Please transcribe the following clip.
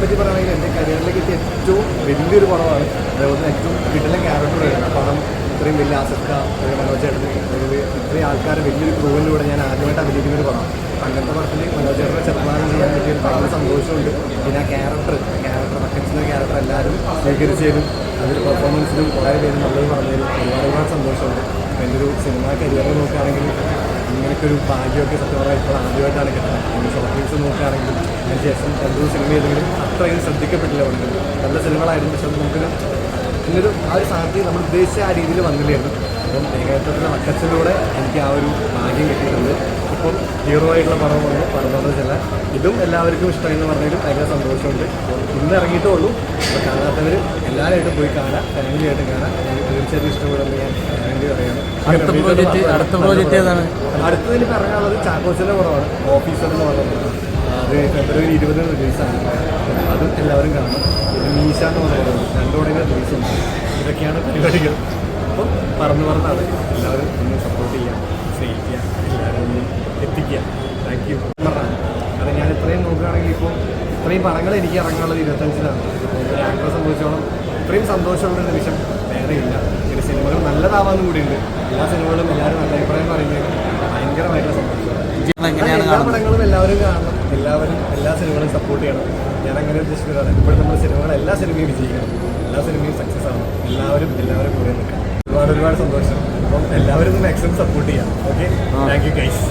പറ്റി പറയുകയാണെങ്കിൽ എൻ്റെ കരിയറിലേക്ക് എത്തിയ ഏറ്റവും വലിയൊരു പടമാണ്. അതേപോലെ ഏറ്റവും കിടിലൻ ക്യാരക്ടറായിരുന്നു പടം. ഇത്രയും വലിയ ആസക്ത ഒരു മനോജേട്ടന് ഇത്രയും ആൾക്കാർ വലിയൊരു ക്രൂവിലൂടെ ഞാൻ ആദ്യമായിട്ട് അഭിനയിക്കുന്ന ഒരു പടമാണ്. അങ്ങനത്തെ പടത്തിൽ മനോജേട്ടനെ ചെറുപ്പാനം ചെയ്യാൻ പറ്റിയ ഭയങ്കര സന്തോഷമുണ്ട്. പിന്നെ ആ ക്യാരക്ടർ വക്കൻസിൻ്റെ ക്യാരക്ടർ എല്ലാവരും സ്വീകരിച്ചതിലും അതിൽ പെർഫോമൻസിലും കുറേ പേര് നല്ലത് പറഞ്ഞതിലും ഒരുപാട് സന്തോഷമുണ്ട്. എൻ്റെ ഒരു സിനിമാ കരിയർ നോക്കുകയാണെങ്കിൽ ഇങ്ങനെയൊക്കെ ഒരു ഭാഗ്യമൊക്കെ സത്യം പറഞ്ഞാൽ ഇപ്പോൾ ആദ്യമായിട്ടാണ് കിട്ടുന്നത്. നമ്മുടെ ഷോർട്ട് ഫിലിംസ് നോക്കുകയാണെങ്കിൽ അതിന് ശേഷം രണ്ടു സിനിമ ചെയ്തെങ്കിലും അത്രയും ശ്രദ്ധിക്കപ്പെട്ടില്ല ഉണ്ട്. നല്ല സിനിമകളായിരുന്നു, പക്ഷെ നമുക്കൊരു ഇന്നൊരു ആ ഒരു സ്ഥാനത്ത് നമ്മൾ ഉദ്ദേശിച്ച ആ രീതിയിൽ വന്നില്ലായിരുന്നു. അപ്പം ഏകാഗ്രത്തിൻ്റെ വക്കച്ചിലൂടെ എനിക്ക് ആ ഒരു ഭാഗ്യം കിട്ടിയിട്ടുണ്ട്. ഇപ്പം ഹീറോ ആയിട്ടുള്ള പടം വന്നു പറഞ്ഞത് ചില ഇതും എല്ലാവർക്കും ഇഷ്ടമെന്ന് പറഞ്ഞാലും ഭയങ്കര സന്തോഷമുണ്ട്. ഇന്ന് ഇറങ്ങിയിട്ടേ ഉള്ളൂ. അപ്പോൾ കാണാത്തവർ എല്ലാവരുമായിട്ടും പോയി കാണാം, ഫാമിലിയായിട്ട് കാണാം. എനിക്ക് തീർച്ചയായിട്ടും ഇഷ്ടപ്പെടുമെന്ന് ഞാൻ ഫാമിലി പറയുന്നു. അടുത്തതിൽ ഇറങ്ങാനുള്ളത് ചാക്കോച്ചൻ്റെ പടമാണ്, ഓഫീസർ എന്ന് പറയുന്നത്. അത് ഫെബ്രുവരി 20 റിലീസാണ്. അതും എല്ലാവരും കാണണം. പിന്നെ മീശ എന്ന് പറയുന്നത് 2 കോടിയുടെ റിലീസുണ്ട്. ഇതൊക്കെയാണ് പരിപാടികൾ. അപ്പം പറഞ്ഞാണ് എല്ലാവരും ഒന്ന് സപ്പോർട്ട് ചെയ്യുക, സ്നേഹിക്കുക, എല്ലാവരും ഒന്ന് എത്തിക്കുക. താങ്ക് യു പറഞ്ഞാൽ കാരണം ഞാൻ ഇത്രയും നോക്കുകയാണെങ്കിൽ ഇപ്പോൾ ഇത്രയും പടങ്ങൾ എനിക്ക് ഇറങ്ങാനുള്ളത് 25-ലാണ്. ഒരു ആക്ടറെ സംബന്ധിച്ചോളം ഇത്രയും സന്തോഷമുള്ള നിമിഷം വേറെ ഇല്ല. പിന്നെ സിനിമകൾ നല്ലതാവാനും കൂടിയുണ്ട്. എല്ലാ സിനിമകളും എല്ലാവരും നല്ല അഭിപ്രായം പറയുന്നത് ഭയങ്കരമായിട്ടുള്ള സന്തോഷമാണ്. എല്ലാ പടങ്ങളും എല്ലാവരും കാണണം, എല്ലാ സിനിമകളും സപ്പോർട്ട് ചെയ്യണം. ഞാൻ അങ്ങനെ ഉദ്ദേശിക്കുന്നതാണ്. ഇപ്പോഴും നമ്മുടെ സിനിമകൾ എല്ലാ സിനിമയും വിജയിക്കണം, എല്ലാ സിനിമയും സക്സസ് ആവണം. എല്ലാവരും കൂടെ നിൽക്കണം. ഒരുപാട് സന്തോഷം. അപ്പം എല്ലാവരും മാക്സിമം സപ്പോർട്ട് ചെയ്യാം. Okay, thank you guys.